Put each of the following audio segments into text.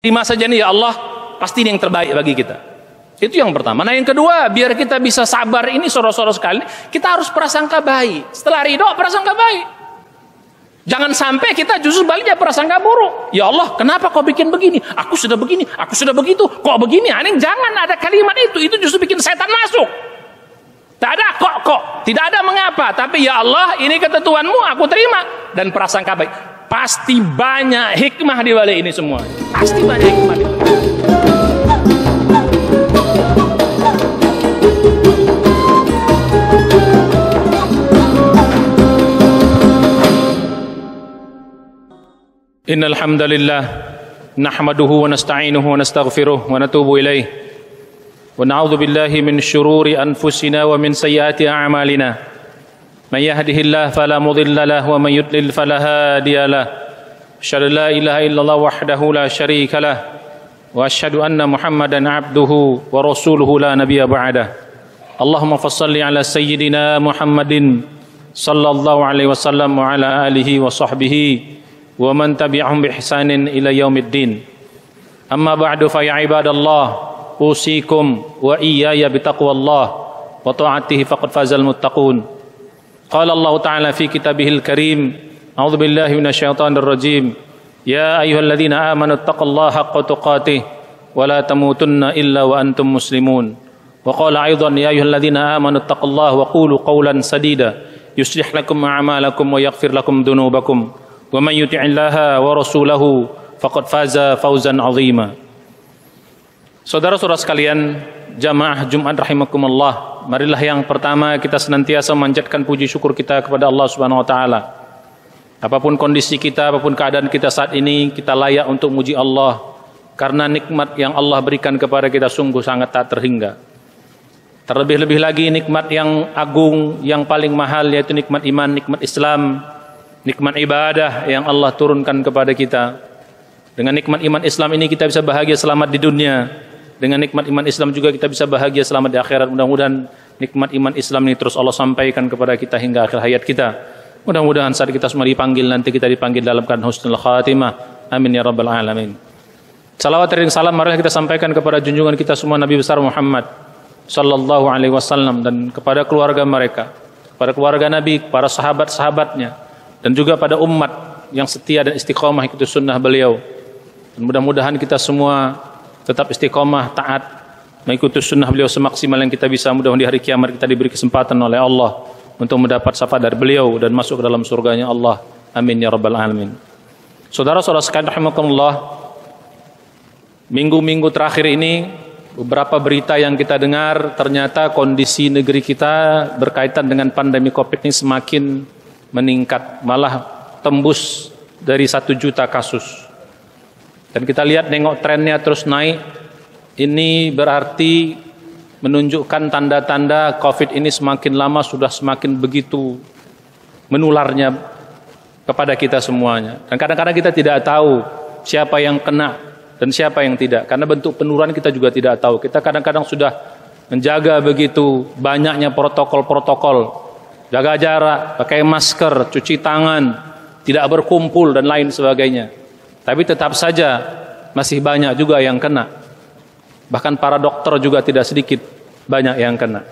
terima saja nih ya Allah, pasti ini yang terbaik bagi kita. Itu yang pertama. Nah yang kedua, biar kita bisa sabar ini saudara-saudara sekalian, kita harus prasangka baik. Setelah ridho, prasangka baik. Jangan sampai kita justru baliknya prasangka buruk. Ya Allah, kenapa kau bikin begini? Aku sudah begini, aku sudah begitu. Kok begini? Aneh, jangan ada kalimat itu. Itu justru bikin setan masuk. Tak ada kok. Tidak ada mengapa. Tapi ya Allah, ini ketentuanmu, aku terima. Dan prasangka baik. Pasti banyak hikmah di balik ini semua. Pasti banyak hikmah di balik. Innal hamdalillah nahmaduhu wa nasta'inuhu wa nastaghfiruh wa natubu ilaih wa na'udzu billahi min syururi anfusina wa min sayyiati a'malina may yahdihillahu fala mudilla lahu wa may yudlil fala hadiya lahu asyhadu la ilaha illallah wahdahu la syarika lahu wa asyhadu anna muhammadan abduhu wa rasuluhu la nabiyya ba'dah. Allahumma fassalli ala sayyidina Muhammadin sallallahu alaihi wasallam wa ala alihi wa sahbihi wa man tabi'ahum bi ihsanin ila yaumiddin. Amma ba'du fa ya ibadallah, usikum wa iyaya bi taqwallah wa ta'atihi faqad fazal muttaqun. Qala Allah ta'ala fi kitabihil karim, a'udzu billahi minasyaitonir rajim. Ya ayyuhalladzina amanu taqullaha haqqa tuqatih wa la tamutunna illa wa antum muslimun. Wa qala aidan ya ayyuhalladzina amanu taqullaha wa qulu qawlan sadida yuslih lakum a'malakum wa yaghfir lakum dhunubakum. Wa man yuti'illaha wa rasulahu faqad faza fawzan 'azima. Saudara-saudara sekalian, jamaah Jumat rahimakumullah, marilah yang pertama kita senantiasa memanjatkan puji syukur kita kepada Allah Subhanahu wa taala. Apapun kondisi kita, apapun keadaan kita saat ini, kita layak untuk muji Allah karena nikmat yang Allah berikan kepada kita sungguh sangat tak terhingga. Terlebih-lebih lagi nikmat yang agung, yang paling mahal, yaitu nikmat iman, nikmat Islam, nikmat ibadah yang Allah turunkan kepada kita. Dengan nikmat iman Islam ini kita bisa bahagia selamat di dunia. Dengan nikmat iman Islam juga kita bisa bahagia selamat di akhirat. Mudah-mudahan nikmat iman Islam ini terus Allah sampaikan kepada kita hingga akhir hayat kita. Mudah-mudahan saat kita semua dipanggil, nanti kita dipanggil dalam keadaan husnul khatimah. Amin ya rabbal alamin. Salawat dan salam marilah kita sampaikan kepada junjungan kita semua Nabi besar Muhammad sallallahu alaihi wasallam, dan kepada keluarga mereka, kepada keluarga Nabi, para sahabat-sahabatnya, dan juga pada umat yang setia dan istiqomah ikuti sunnah beliau. Dan mudah-mudahan kita semua tetap istiqomah, taat, mengikuti sunnah beliau semaksimal yang kita bisa. Mudah-mudahan di hari kiamat kita diberi kesempatan oleh Allah untuk mendapat syafaat dari beliau dan masuk ke dalam surganya Allah. Amin ya rabbal alamin. Saudara-saudara sekalian rahimakumullah, minggu-minggu terakhir ini beberapa berita yang kita dengar, ternyata kondisi negeri kita berkaitan dengan pandemi Covid ini semakin meningkat, malah tembus dari 1 juta kasus. Dan kita lihat nengok trennya terus naik. Ini berarti menunjukkan tanda-tanda Covid ini semakin lama sudah semakin begitu menularnya kepada kita semuanya. Dan kadang-kadang kita tidak tahu siapa yang kena dan siapa yang tidak, karena bentuk penularan kita juga tidak tahu. Kita kadang-kadang sudah menjaga begitu banyaknya protokol-protokol, jaga jarak, pakai masker, cuci tangan, tidak berkumpul dan lain sebagainya. Tapi tetap saja masih banyak juga yang kena. Bahkan para dokter juga tidak sedikit banyak yang kena.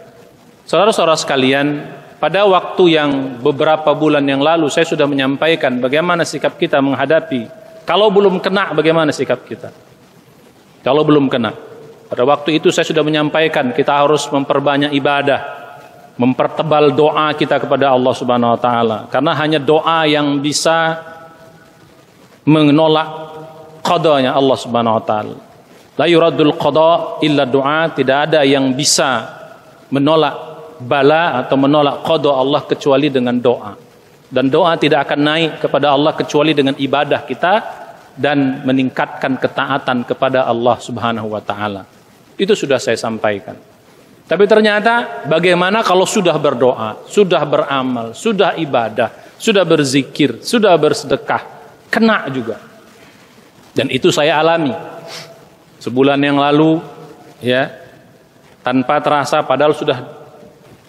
Saudara-saudara sekalian, pada waktu yang beberapa bulan yang lalu saya sudah menyampaikan bagaimana sikap kita menghadapi. Kalau belum kena, bagaimana sikap kita? Kalau belum kena. Pada waktu itu saya sudah menyampaikan kita harus memperbanyak ibadah, mempertebal doa kita kepada Allah Subhanahu wa taala, karena hanya doa yang bisa menolak qadanya Allah Subhanahu wa taala. La yuraddul qada illa doa, tidak ada yang bisa menolak bala atau menolak qada Allah kecuali dengan doa. Dan doa tidak akan naik kepada Allah kecuali dengan ibadah kita dan meningkatkan ketaatan kepada Allah Subhanahu wa taala. Itu sudah saya sampaikan. Tapi ternyata bagaimana kalau sudah berdoa, sudah beramal, sudah ibadah, sudah berzikir, sudah bersedekah, kena juga. Dan itu saya alami sebulan yang lalu, ya, tanpa terasa, padahal sudah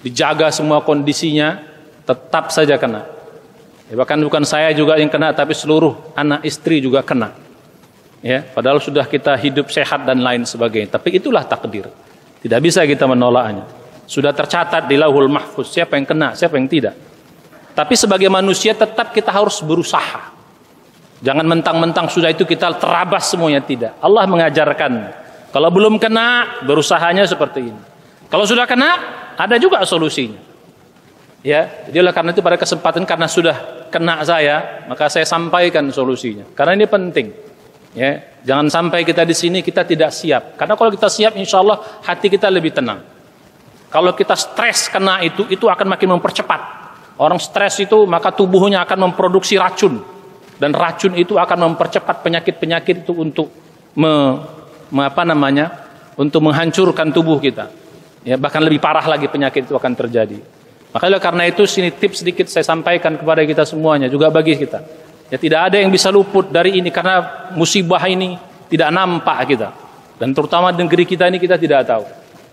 dijaga semua kondisinya, tetap saja kena. Ya, bahkan bukan saya juga yang kena, tapi seluruh anak istri juga kena. Ya, padahal sudah kita hidup sehat dan lain sebagainya. Tapi itulah takdir. Tidak bisa kita menolaknya. Sudah tercatat di Lauhul Mahfuz siapa yang kena, siapa yang tidak. Tapi sebagai manusia tetap kita harus berusaha. Jangan mentang-mentang sudah itu kita terabas semuanya, tidak. Allah mengajarkan. Kalau belum kena, berusahanya seperti ini. Kalau sudah kena, ada juga solusinya. Ya, jadi oleh karena itu pada kesempatan karena sudah kena saya, maka saya sampaikan solusinya. Karena ini penting. Ya, jangan sampai kita di sini kita tidak siap. Karena kalau kita siap, insya Allah hati kita lebih tenang. Kalau kita stres kena itu akan makin mempercepat. Orang stres itu maka tubuhnya akan memproduksi racun, dan racun itu akan mempercepat penyakit-penyakit itu untuk untuk menghancurkan tubuh kita. Ya, bahkan lebih parah lagi penyakit itu akan terjadi. Makanya karena itu sini tips sedikit saya sampaikan kepada kita semuanya, juga bagi kita. Ya, tidak ada yang bisa luput dari ini karena musibah ini tidak nampak kita. Dan terutama negeri kita ini kita tidak tahu.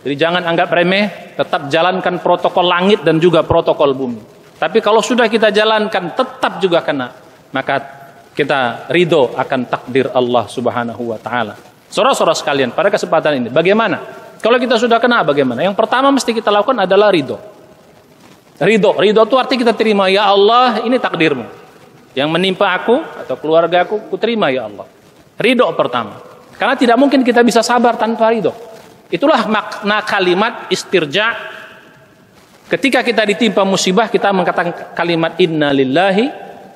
Jadi jangan anggap remeh, tetap jalankan protokol langit dan juga protokol bumi. Tapi kalau sudah kita jalankan tetap juga kena, maka kita ridho akan takdir Allah Subhanahu wa taala. Saudara-saudara sekalian, pada kesempatan ini bagaimana? Kalau kita sudah kena bagaimana? Yang pertama mesti kita lakukan adalah ridho. Ridho itu artinya kita terima, ya Allah ini takdirmu. Yang menimpa aku atau keluarga aku terima ya Allah. Ridho pertama. Karena tidak mungkin kita bisa sabar tanpa ridho. Itulah makna kalimat istirja. Ketika kita ditimpa musibah, kita mengatakan kalimat inna lillahi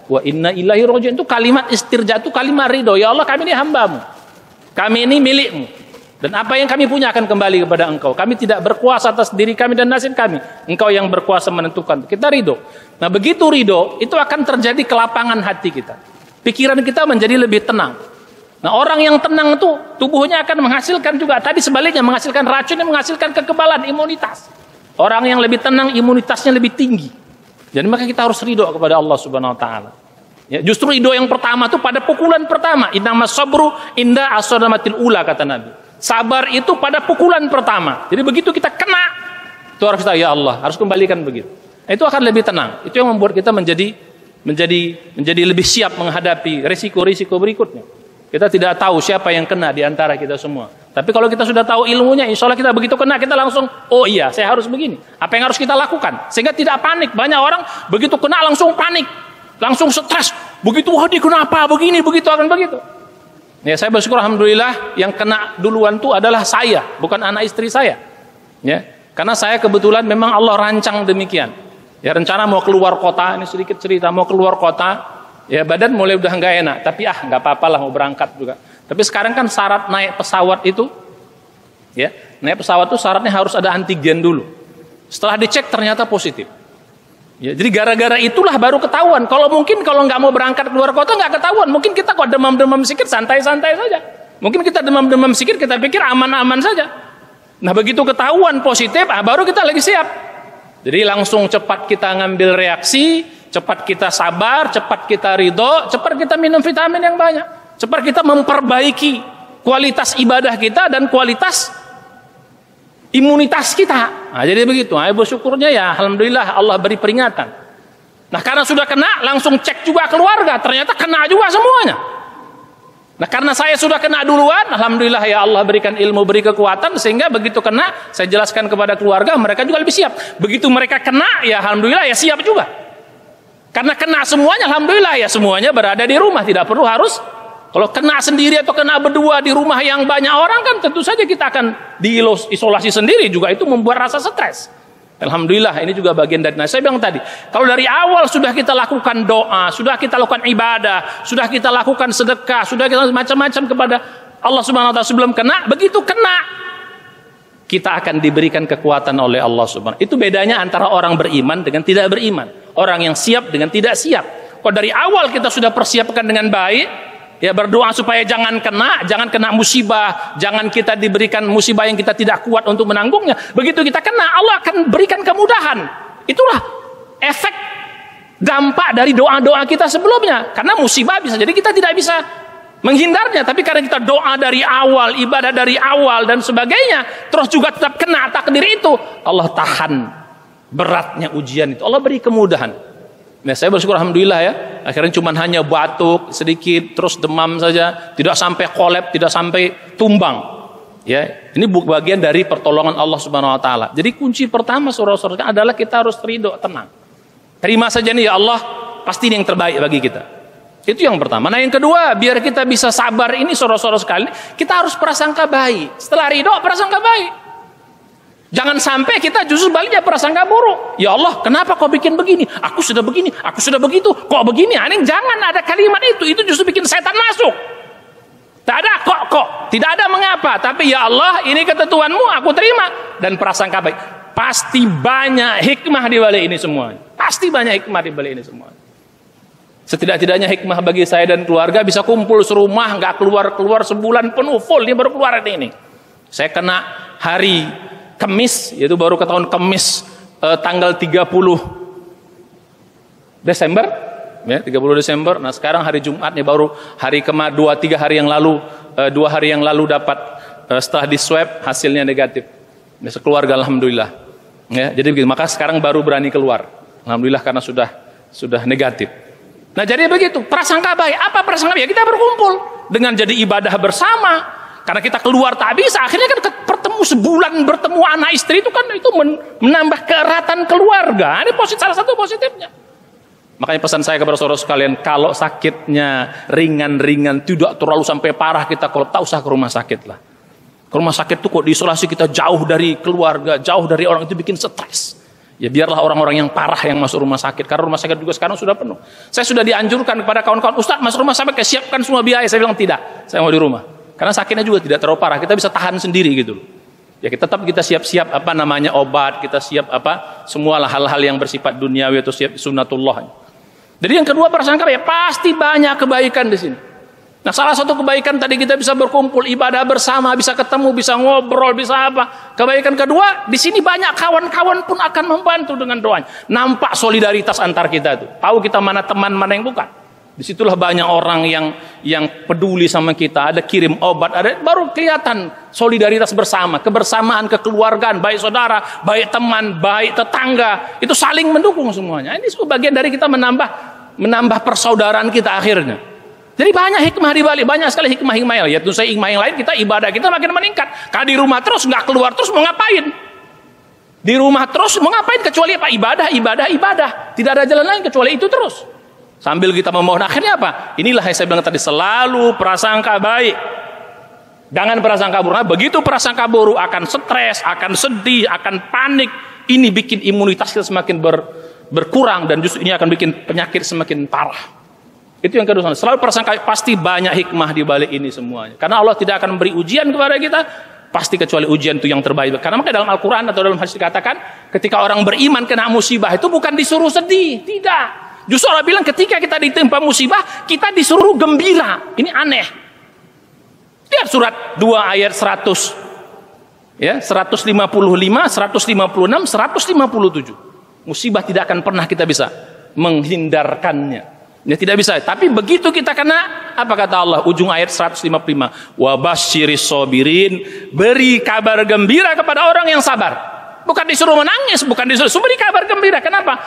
wa inna ilaihi raji'un. Itu kalimat istirja, itu kalimat ridho. Ya Allah, kami ini hambamu, kami ini milikmu, dan apa yang kami punya akan kembali kepada engkau. Kami tidak berkuasa atas diri kami dan nasib kami. Engkau yang berkuasa menentukan. Kita ridho. Nah begitu ridho, itu akan terjadi kelapangan hati kita. Pikiran kita menjadi lebih tenang. Nah orang yang tenang itu tubuhnya akan menghasilkan juga tadi sebaliknya, menghasilkan racun yang menghasilkan kekebalan imunitas. Orang yang lebih tenang imunitasnya lebih tinggi. Jadi maka kita harus ridho kepada Allah Subhanahu wa taala. Ya, justru ridho yang pertama itu pada pukulan pertama. Innamas sabru inda as-sadamatil ula, kata Nabi. Sabar itu pada pukulan pertama. Jadi begitu kita kena, itu harus kita ya Allah, harus kembalikan begitu. Itu akan lebih tenang. Itu yang membuat kita menjadi lebih siap menghadapi risiko-risiko berikutnya. Kita tidak tahu siapa yang kena di antara kita semua. Tapi kalau kita sudah tahu ilmunya, insya Allah kita begitu kena, kita langsung, oh iya, saya harus begini. Apa yang harus kita lakukan? Sehingga tidak panik. Banyak orang begitu kena langsung panik, langsung stres. Begitu, wah dia kenapa begini, begitu akan begitu. Ya, saya bersyukur alhamdulillah yang kena duluan itu adalah saya, bukan anak istri saya. Ya, karena saya kebetulan memang Allah rancang demikian. Ya, rencana mau keluar kota, ini sedikit cerita, mau keluar kota. Ya badan mulai udah nggak enak, tapi nggak apa-apa lah mau berangkat juga. Tapi sekarang kan syarat naik pesawat itu, ya naik pesawat itu syaratnya harus ada antigen dulu. Setelah dicek ternyata positif. Ya, jadi gara-gara itulah baru ketahuan. Kalau nggak mau berangkat keluar kota nggak ketahuan. Mungkin kita kok demam-demam sikit santai-santai saja. Mungkin kita demam-demam sikit kita pikir aman-aman saja. Nah begitu ketahuan positif, baru kita lagi siap. Jadi langsung cepat kita ngambil reaksi. Cepat kita sabar, cepat kita ridho, cepat kita minum vitamin yang banyak, cepat kita memperbaiki kualitas ibadah kita dan kualitas imunitas kita. Nah, jadi begitu. Nah, bersyukurnya ya, alhamdulillah Allah beri peringatan. Nah karena sudah kena, langsung cek juga keluarga, ternyata kena juga semuanya. Nah karena saya sudah kena duluan, alhamdulillah ya Allah berikan ilmu, beri kekuatan, sehingga begitu kena, saya jelaskan kepada keluarga, mereka juga lebih siap. Begitu mereka kena, ya alhamdulillah ya siap juga. Karena kena semuanya, alhamdulillah ya semuanya berada di rumah, tidak perlu harus. Kalau kena sendiri atau kena berdua di rumah yang banyak orang kan tentu saja kita akan diisolasi sendiri, juga itu membuat rasa stres. Alhamdulillah ini juga bagian dari. Nah saya bilang tadi, kalau dari awal sudah kita lakukan doa, sudah kita lakukan ibadah, sudah kita lakukan sedekah, sudah kita macam-macam kepada Allah Subhanahu wa taala sebelum kena, begitu kena kita akan diberikan kekuatan oleh Allah Subhanahu. Itu bedanya antara orang beriman dengan tidak beriman. Orang yang siap dengan tidak siap. Kalau dari awal kita sudah persiapkan dengan baik, ya berdoa supaya jangan kena musibah, jangan kita diberikan musibah yang kita tidak kuat untuk menanggungnya. Begitu kita kena, Allah akan berikan kemudahan. Itulah efek dampak dari doa-doa kita sebelumnya. Karena musibah bisa jadi kita tidak bisa menghindarnya, tapi karena kita doa dari awal, ibadah dari awal dan sebagainya, terus juga tetap kena takdir itu, Allah tahan beratnya ujian itu, Allah beri kemudahan. Nah, saya bersyukur alhamdulillah ya. Akhirnya cuma hanya batuk sedikit, terus demam saja, tidak sampai kolab, tidak sampai tumbang. Ya, ini bagian dari pertolongan Allah Subhanahu wa taala. Jadi kunci pertama saudara-saudara adalah kita harus ridho, tenang. Terima saja nih ya Allah, pasti ini yang terbaik bagi kita. Itu yang pertama. Nah, yang kedua, biar kita bisa sabar ini saudara-saudara sekalian, kita harus prasangka baik. Setelah ridho, prasangka baik. Jangan sampai kita justru baliknya prasangka buruk. Ya Allah, kenapa kau bikin begini? Aku sudah begini, aku sudah begitu. Kok begini? Aneh, jangan ada kalimat itu. Itu justru bikin setan masuk. Tak ada kok. Tidak ada mengapa. Tapi ya Allah, ini ketentuanmu, aku terima. Dan prasangka baik. Pasti banyak hikmah di balik ini semua. Pasti banyak hikmah di balik ini semua. Setidak-tidaknya hikmah bagi saya dan keluarga bisa kumpul serumah, nggak keluar sebulan penuh full. Ini baru keluar hari ini. Saya kena hari Kemis, yaitu baru ke tahun Kemis tanggal 30 Desember ya, 30 Desember. Nah, sekarang hari Jumat nih, baru hari 2-3 hari yang lalu, 2 hari yang lalu dapat setelah di swab hasilnya negatif. Nah, sekeluarga alhamdulillah. Ya, jadi begitu. Maka sekarang baru berani keluar. Alhamdulillah karena sudah negatif. Nah, jadi begitu. Prasangka baik. Apa prasangka baik? Kita berkumpul dengan jadi ibadah bersama. Karena kita keluar tak bisa, akhirnya kan bertemu sebulan, bertemu anak istri itu kan itu menambah keeratan keluarga. Ini salah satu positifnya. Makanya pesan saya kepada saudara sekalian, kalau sakitnya ringan-ringan, tidak terlalu sampai parah, kita kalau tak usah ke rumah sakit lah. Ke rumah sakit tuh kok diisolasi, kita jauh dari keluarga, jauh dari orang, itu bikin stres. Ya biarlah orang-orang yang parah yang masuk rumah sakit, karena rumah sakit juga sekarang sudah penuh. Saya sudah dianjurkan kepada kawan-kawan, Ustaz masuk rumah sakit, siapkan semua biaya. Saya bilang tidak, saya mau di rumah. Karena sakitnya juga tidak terlalu parah, kita bisa tahan sendiri gitu. Ya kita siap-siap obat, kita siap semua hal-hal yang bersifat duniawi atau siap sunnatullah. Jadi yang kedua prasangka ya pasti banyak kebaikan di sini. Nah, salah satu kebaikan tadi kita bisa berkumpul ibadah bersama, bisa ketemu, bisa ngobrol, bisa apa. Kebaikan kedua, di sini banyak kawan-kawan pun akan membantu dengan doanya. Nampak solidaritas antar kita tuh. Tahu kita mana teman, mana yang bukan. Disitulah banyak orang yang peduli sama kita, ada kirim obat, ada baru kelihatan solidaritas bersama, kebersamaan, kekeluargaan, baik saudara, baik teman, baik tetangga, itu saling mendukung semuanya. Ini semua bagian dari kita menambah persaudaraan kita akhirnya. Jadi banyak hikmah di balik, banyak sekali hikmah-hikmah yang lain. Ya tentu saja hikmah yang lain, kita ibadah kita makin meningkat. Kalau di rumah terus nggak keluar terus mau ngapain? Di rumah terus mau ngapain kecuali apa? Ibadah. Tidak ada jalan lain kecuali itu terus. Sambil kita memohon, akhirnya apa? Inilah yang saya bilang tadi, selalu prasangka baik. Jangan prasangka buruk. Begitu prasangka buruk akan stres, akan sedih, akan panik. Ini bikin imunitas kita semakin berkurang dan justru ini akan bikin penyakit semakin parah. Itu yang kedua. Selalu prasangka, pasti banyak hikmah di balik ini semuanya. Karena Allah tidak akan memberi ujian kepada kita, pasti kecuali ujian itu yang terbaik. Karena makanya dalam Al-Quran atau dalam hadis dikatakan, ketika orang beriman kena musibah itu bukan disuruh sedih, tidak. Justru Allah bilang ketika kita ditimpa musibah, kita disuruh gembira. Ini aneh. Lihat surat 2 ayat 100. Ya, 155, 156, 157. Musibah tidak akan pernah kita bisa menghindarkannya. Ya, tidak bisa. Tapi begitu kita kena, apa kata Allah? Ujung ayat 155. Wa basyiris sabirin, beri kabar gembira kepada orang yang sabar. Bukan disuruh menangis, bukan disuruh beri kabar gembira. Kenapa?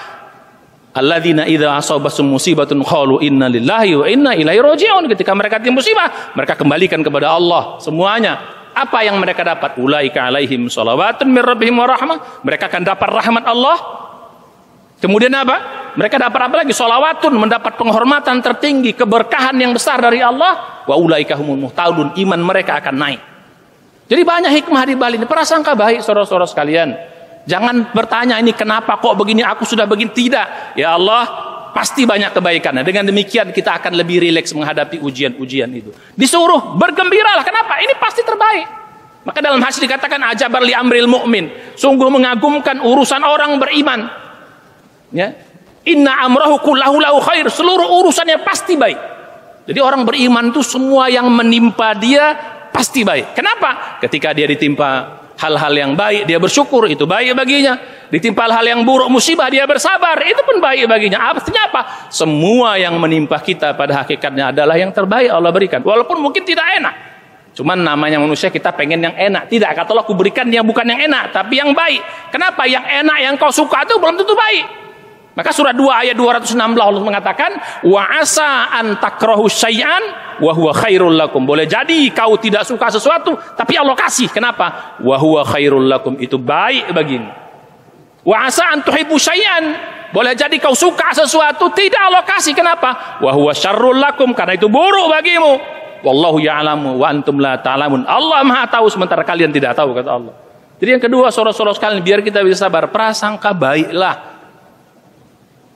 Alladzina idza asabatum musibatun qalu inna lillahi wa inna ilaihi raji'un. Ketika mereka timpa musibah, mereka kembalikan kepada Allah semuanya. Apa yang mereka dapat? Ulaika alaihim shalawatun mir rabbihim wa rahmah. Mereka akan dapat rahmat Allah. Kemudian apa? Mereka dapat apa lagi? Shalawatun, mendapat penghormatan tertinggi, keberkahan yang besar dari Allah. Wa ulaika humul muhtadun, iman mereka akan naik. Jadi banyak hikmah di balik ini. Prasangka baik saudara-saudara sekalian. Jangan bertanya ini kenapa kok begini, aku sudah begini. Tidak. Ya Allah, pasti banyak kebaikan. Dengan demikian kita akan lebih rileks menghadapi ujian-ujian itu. Disuruh bergembiralah. Kenapa? Ini pasti terbaik. Maka dalam hadis dikatakan ajabar li amril mu'min. Sungguh mengagumkan urusan orang beriman. Ya. Inna amrahu kullahu lahu khair. Seluruh urusannya pasti baik. Jadi orang beriman itu semua yang menimpa dia pasti baik. Kenapa? Ketika dia ditimpa hal-hal yang baik, dia bersyukur, itu baik baginya. Ditimpa hal-hal yang buruk, musibah, dia bersabar, itu pun baik baginya. Artinya apa? Semua yang menimpa kita pada hakikatnya adalah yang terbaik Allah berikan. Walaupun mungkin tidak enak. Cuman namanya manusia, kita pengen yang enak. Tidak, kata Allah, aku berikan yang bukan yang enak, tapi yang baik. Kenapa? Yang enak, yang kau suka itu belum tentu baik. Maka surat 2 ayat 216 Allah mengatakan, wa asa an takrahu syai'an wa huwa khairul lakum. Boleh jadi kau tidak suka sesuatu, tapi Allah kasih. Kenapa? Wa huwa khairul lakum, itu baik bagimu. Wa asa an tuhibbu syai'an, boleh jadi kau suka sesuatu, tidak Allah kasih. Kenapa? Wa huwa syarrul lakum, karena itu buruk bagimu. Wallahu ya'lamu wa antum la ta'lamun. Allah Maha tahu sementara kalian tidak tahu, kata Allah. Jadi yang kedua, saudara-saudara sekalian, biar kita bisa sabar, prasangka baiklah.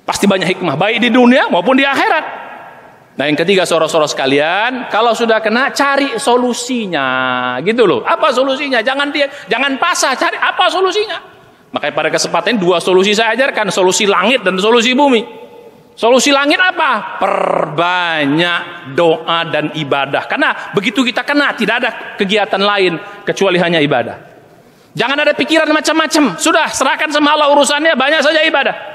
Pasti banyak hikmah, baik di dunia maupun di akhirat. Nah yang ketiga, saudara-saudara sekalian, kalau sudah kena, cari solusinya, gitu loh. Apa solusinya? Jangan pasrah, cari apa solusinya. Makanya pada kesempatan ini 2 solusi saya ajarkan, solusi langit dan solusi bumi. Solusi langit apa? Perbanyak doa dan ibadah. Karena begitu kita kena, tidak ada kegiatan lain kecuali hanya ibadah. Jangan ada pikiran macam-macam. Sudah, serahkan sama Allah urusannya, banyak saja ibadah.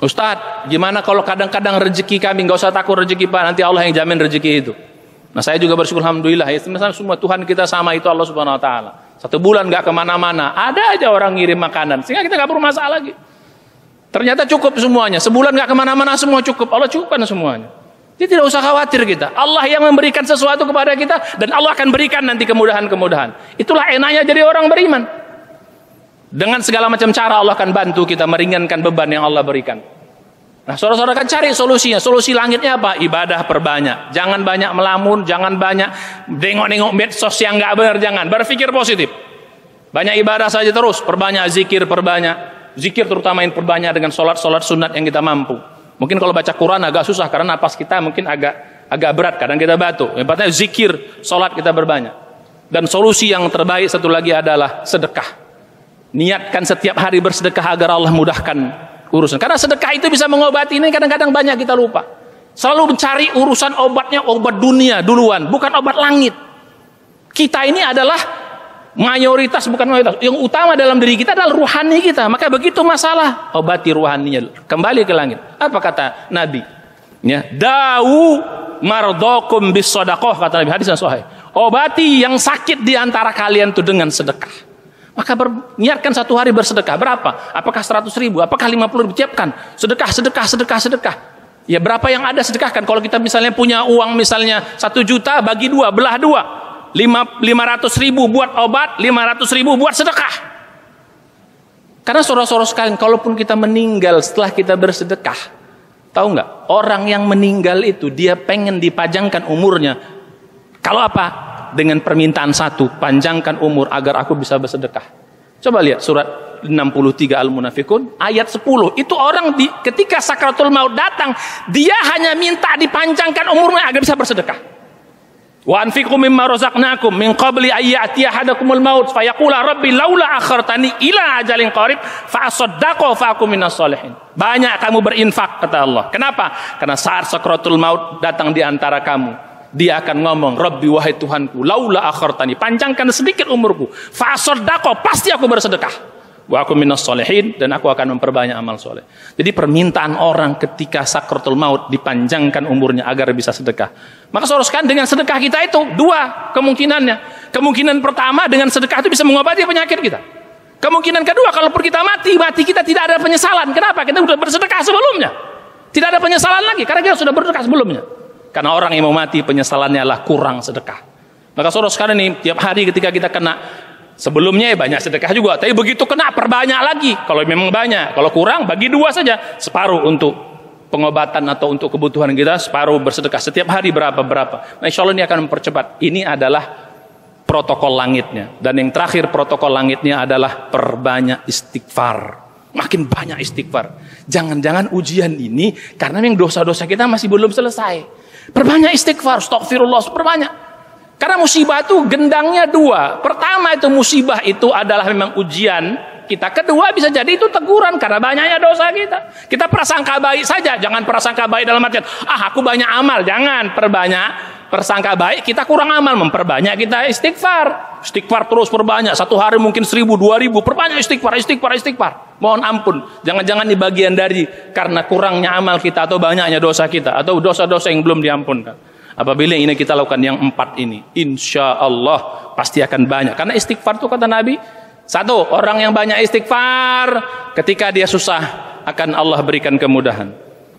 Ustadz, gimana kalau kadang-kadang rezeki kami, nggak usah takut rezeki Pak, nanti Allah yang jamin rezeki itu. Nah saya juga bersyukur alhamdulillah ya, semua Tuhan kita sama itu Allah Subhanahu Wa Taala. 1 bulan nggak kemana-mana, ada aja orang ngirim makanan, sehingga kita nggak perlu masalah lagi. Ternyata cukup semuanya, sebulan nggak kemana-mana semua cukup, Allah cukupkan semuanya. Jadi tidak usah khawatir kita. Allah yang memberikan sesuatu kepada kita dan Allah akan berikan nanti kemudahan-kemudahan. Itulah enaknya jadi orang beriman. Dengan segala macam cara Allah akan bantu kita meringankan beban yang Allah berikan. Nah, saudara-saudara kan cari solusinya. Solusi langitnya apa? Ibadah perbanyak. Jangan banyak melamun, jangan banyak nengok-nengok medsos yang nggak benar, jangan. Berpikir positif. Banyak ibadah saja terus, perbanyak zikir, perbanyak. Zikir terutama yang perbanyak dengan solat-solat sunat yang kita mampu. Mungkin kalau baca Quran agak susah karena napas kita mungkin agak berat, kadang kita batuk. Yang penting zikir, solat kita berbanyak. Dan solusi yang terbaik satu lagi adalah sedekah. Niatkan setiap hari bersedekah agar Allah mudahkan urusan. Karena sedekah itu bisa mengobati, ini kadang-kadang banyak kita lupa. Selalu mencari urusan obatnya, obat dunia duluan, bukan obat langit. Kita ini adalah mayoritas, bukan mayoritas. Yang utama dalam diri kita adalah ruhani kita. Maka begitu masalah, obati ruhaninya. Kembali ke langit. Apa kata Nabi? Ya, Da'u mardokum bis sodakoh, kata Nabi, hadis yang sahih. Obati yang sakit di antara kalian itu dengan sedekah. Maka niatkan 1 hari bersedekah. Berapa? Apakah 100.000? Apakah 50.000? Siapkan. Sedekah. Ya berapa yang ada sedekahkan. Kalau kita misalnya punya uang misalnya 1 juta, bagi 2, belah 2. 500.000 buat obat, 500.000 buat sedekah. Karena saudara-saudara sekalian, kalaupun kita meninggal setelah kita bersedekah, tahu nggak? Orang yang meninggal itu dia pengen dipajangkan umurnya. Kalau apa? Dengan permintaan satu, panjangkan umur agar aku bisa bersedekah. Coba lihat surat 63 Al-Munafikun ayat 10. Itu orang ketika sakratul maut datang, dia hanya minta dipanjangkan umurnya agar bisa bersedekah. Wa anfiqu mimma razaqnakum min qabli ay ya'tiya ahadakumul maut fayaqula rabbi laula akhartani ila ajalin qarib fa asaddaqu fa akum minas sholihin. Banyak kamu berinfak, kata Allah. Kenapa? Karena saat sakratul maut datang di antara kamu, dia akan ngomong, Rabbi wahai Tuhanku, laula akhartani, panjangkan sedikit umurku, fa asaddaqu, pasti aku bersedekah. Wa aku minas sholihin, dan aku akan memperbanyak amal soleh. Jadi permintaan orang ketika sakratul maut dipanjangkan umurnya agar bisa sedekah. Maka saudara sekalian, dengan sedekah kita itu 2 kemungkinannya. Kemungkinan pertama, dengan sedekah itu bisa mengobati penyakit kita. Kemungkinan kedua, kalaupun kita mati kita tidak ada penyesalan. Kenapa? Kita sudah bersedekah sebelumnya. Tidak ada penyesalan lagi karena kita sudah bersedekah sebelumnya. Karena orang yang mau mati penyesalannya adalah kurang sedekah. Maka saudara sekalian nih, tiap hari ketika kita kena, sebelumnya ya banyak sedekah juga, tapi begitu kena perbanyak lagi. Kalau memang banyak, kalau kurang bagi 2 saja, separuh untuk pengobatan atau untuk kebutuhan kita, separuh bersedekah. Setiap hari berapa. Nah, insya Allah ini akan mempercepat. Ini adalah protokol langitnya. Dan yang terakhir protokol langitnya adalah perbanyak istighfar. Makin banyak istighfar. Jangan-jangan ujian ini karena memang dosa-dosa kita masih belum selesai. Perbanyak istighfar, astagfirullah, perbanyak. Karena musibah itu gendangnya 2. Pertama itu musibah itu adalah memang ujian kita. Kedua bisa jadi itu teguran karena banyaknya dosa kita. Kita prasangka baik saja, jangan prasangka baik dalam artian aku banyak amal, jangan. Perbanyak persangka baik, kita kurang amal, memperbanyak kita istighfar. Istighfar terus perbanyak, 1 hari mungkin 1.000, 2.000, perbanyak istighfar. Mohon ampun, jangan-jangan di bagian dari karena kurangnya amal kita atau banyaknya dosa kita atau dosa-dosa yang belum diampunkan. Apabila ini kita lakukan yang 4 ini, insya Allah pasti akan banyak. Karena istighfar itu kata Nabi, 1, orang yang banyak istighfar ketika dia susah akan Allah berikan kemudahan.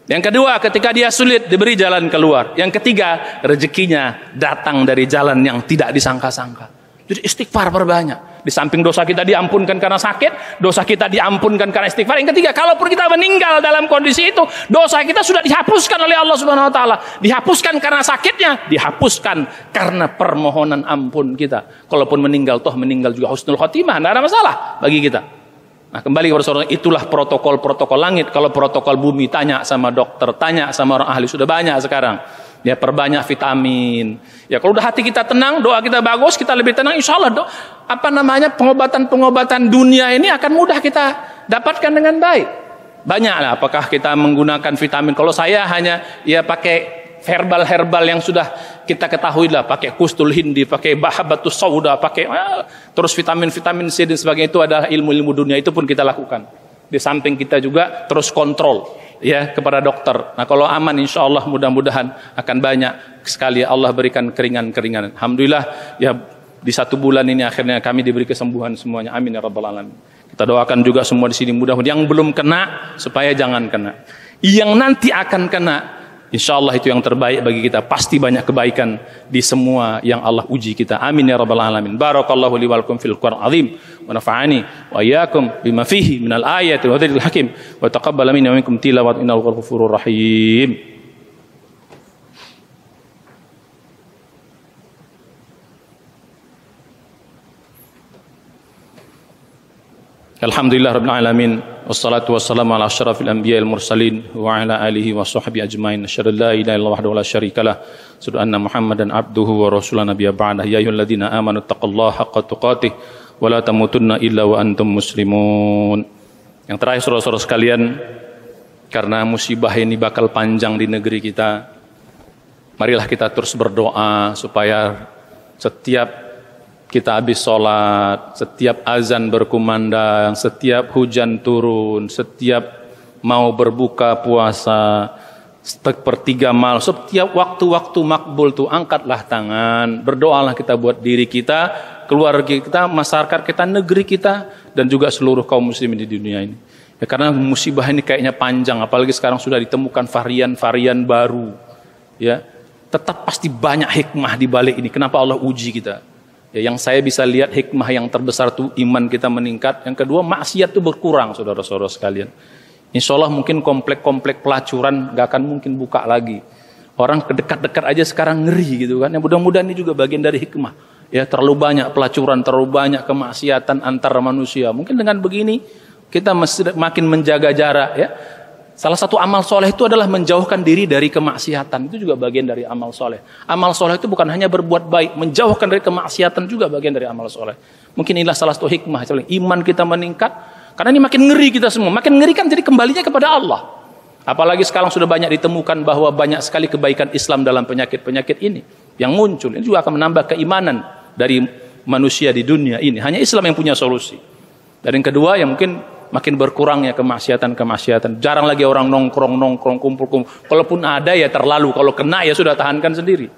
Yang kedua, ketika dia sulit, diberi jalan keluar. Yang ketiga, rezekinya datang dari jalan yang tidak disangka-sangka. Jadi istighfar perbanyak. Di samping dosa kita diampunkan karena sakit, dosa kita diampunkan karena istighfar. Yang ketiga, kalaupun kita meninggal dalam kondisi itu, dosa kita sudah dihapuskan oleh Allah Subhanahu wa taala. Dihapuskan karena sakitnya, dihapuskan karena permohonan ampun kita. Kalaupun meninggal, toh meninggal juga husnul khotimah, tidak ada masalah bagi kita. Nah, kembali kepada saudara, itulah protokol-protokol langit. Kalau protokol bumi, tanya sama dokter, tanya sama orang ahli, sudah banyak sekarang. Ya, perbanyak vitamin. Ya, kalau udah hati kita tenang, doa kita bagus, kita lebih tenang, insya Allah pengobatan dunia ini akan mudah kita dapatkan dengan baik. Banyaklah, apakah kita menggunakan vitamin? Kalau saya hanya ya pakai herbal yang sudah kita ketahui lah, pakai kustul hindi, pakai bahabatus sauda, pakai terus vitamin C dan sebagainya, itu adalah ilmu-ilmu dunia, itu pun kita lakukan. Di samping kita juga terus kontrol ya kepada dokter. Nah, kalau aman insya Allah mudah-mudahan akan banyak sekali Allah berikan keringan-keringanan. Alhamdulillah ya, di 1 bulan ini akhirnya kami diberi kesembuhan semuanya. Amin ya rabbal alamin. Kita doakan juga semua di sini mudah-mudahan yang belum kena supaya jangan kena. Yang nanti akan kena, insya Allah itu yang terbaik bagi kita. Pasti banyak kebaikan di semua yang Allah uji kita. Amin ya rabbal alamin. Barakallahu li wa lakum fil Qur'an azim wa nafa'ani wa iyyakum bima fihi minal ayati wa dzikril hakim wa taqabbal minna wa minkum tilawat innahu ghafurur rahim. Alhamdulillah rabbil alamin, wassalatu wassalamu ala asyrafil anbiya'il mursalin wa ala alihi wa sahbihi ajmain. Asyhadu an la ilaha illallah wahdahu la syarikalah, asyhadu anna Muhammadan abduhu wa rasuluhu nabiyya ba'dah. Ya ayyuhalladzina amanu taqullaha haqqa tuqatih wa la tamutunna illa wa antum muslimun. Yang terakhir saudara-saudara sekalian, karena musibah ini bakal panjang di negeri kita, marilah kita terus berdoa supaya setiap kita habis sholat, setiap azan berkumandang, setiap hujan turun, setiap mau berbuka puasa, sepertiga malam, setiap waktu-waktu makbul tuh angkatlah tangan, berdoalah kita buat diri kita, keluarga kita, masyarakat kita, negeri kita, dan juga seluruh kaum muslimin di dunia ini. Ya, karena musibah ini kayaknya panjang, apalagi sekarang sudah ditemukan varian-varian baru. Ya, tetap pasti banyak hikmah di balik ini. Kenapa Allah uji kita? Ya, yang saya bisa lihat hikmah yang terbesar itu iman kita meningkat. Yang kedua, maksiat itu berkurang, saudara-saudara sekalian. Insya Allah mungkin komplek-komplek pelacuran gak akan mungkin buka lagi. Orang kedekat-dekat aja sekarang ngeri gitu kan. Yang mudah-mudahan ini juga bagian dari hikmah. Ya, terlalu banyak pelacuran, terlalu banyak kemaksiatan antar manusia. Mungkin dengan begini kita makin menjaga jarak ya. Salah satu amal soleh itu adalah menjauhkan diri dari kemaksiatan. Itu juga bagian dari amal soleh. Amal soleh itu bukan hanya berbuat baik, menjauhkan dari kemaksiatan juga bagian dari amal soleh. Mungkin inilah salah satu hikmah. Iman kita meningkat, karena ini makin ngeri kita semua. Makin ngeri kan jadi kembalinya kepada Allah. Apalagi sekarang sudah banyak ditemukan bahwa banyak sekali kebaikan Islam dalam penyakit-penyakit ini yang muncul. Ini juga akan menambah keimanan dari manusia di dunia ini. Hanya Islam yang punya solusi. Dan yang kedua, yang mungkin makin berkurangnya kemaksiatan. Jarang lagi orang nongkrong, kumpul. Kalaupun ada ya terlalu, kalau kena ya sudah tahankan sendiri.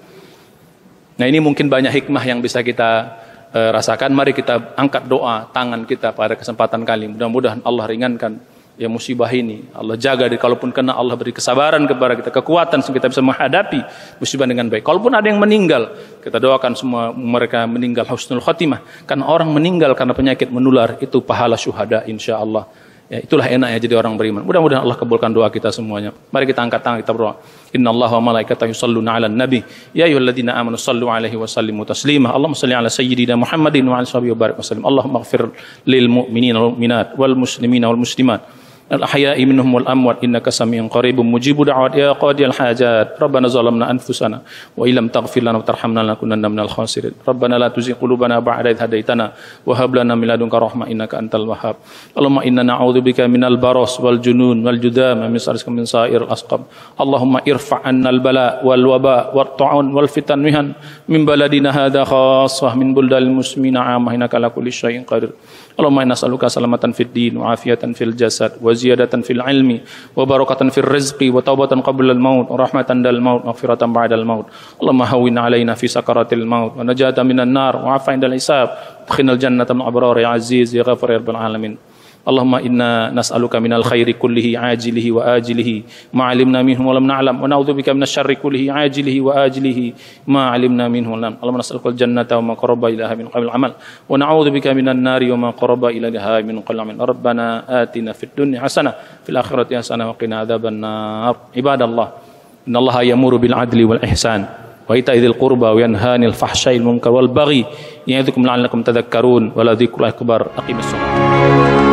Nah, ini mungkin banyak hikmah yang bisa kita rasakan. Mari kita angkat doa tangan kita pada kesempatan kali. Mudah-mudahan Allah ringankan ya musibah ini. Allah jaga, kalaupun kena Allah beri kesabaran kepada kita, kekuatan sehingga kita bisa menghadapi musibah dengan baik. Kalaupun ada yang meninggal, kita doakan semua mereka meninggal husnul khotimah. Karena orang meninggal karena penyakit menular itu pahala syuhada insyaallah. Ya, itulah enaknya jadi orang beriman. Mudah-mudahan Allah kabulkan doa kita semuanya. Mari kita angkat tangan, kita berdoa. Innallaha wa malaikatahu yusholluna 'alan nabi. Ya ayyuhalladzina amanu shallu 'alaihi wa sallimu taslima. Allahumma shalli 'ala sayyidina Muhammadin wa 'ala sahbihi wa barik wa sallim. Allahumma ighfir lil mu'minina wal mu'minat wal muslimina wal muslimat al-ahya'i minhum wal amwat innaka samiun qaribun mujibu da'wat ya qadiyal hajat. Rabbana zalamna anfusana wa illam taghfir lana wa tarhamna lanakunanna minal khasirin. Rabbana la tuzigh qulubana ba'da idh hadaitana wa hab lana min ladunka rahmah innaka antal wahhab. Allahumma inna na'udzubika minal baras wal junun wal judam min sa'iril asqam. Allahumma irfa' 'anna al bala wal waba wat ta'un wal fitan mihan min baladina hadha khassah min buldal muslimina 'amah innaka ala kulli syai'in qadir. Allahumma inna nas'aluka salamatan fid din wa afiatan fil jasad wa ziyadatan fil ilmi wa barakatan fil rizqi wa taubatan qabla al maut wa rahmatan dal maut wa maghfiratan ba'da al maut. Allahumma hawwin 'alaina fi sakaratil maut wa najatan minan nar wa 'afwan dal hisab. Adkhilnal jannata ma'al abrar ya aziz ya ghafur ya rabbal alamin. Allahumma inna nas'aluka minal khairi kullihi ajilihi wa ajilihi ma 'alimna minhu wa lam na'lam wa na'udzubika minasyarri kullihi ajilihi wa ajilihi ma 'alimna minhu wa lam. Allahumma nas'aluka al-jannata wa ma qaraba ilaiha min qawlil amal wa na'udzubika minan nari wa ma qaraba ilaiha min qawlil amal. Rabbana atina fid dunya hasanah fil akhirati hasanah wa qina adzabannar. Ibadallah, innallaha ya'muru bil 'adli wal ihsan wa ita'i dzil qurba wa yanha 'anil fahsya'i wal munkar wal baghi ya'idzukum la'allakum tadhakkarun wa la dzikrullahi akbar. Aqimissalah.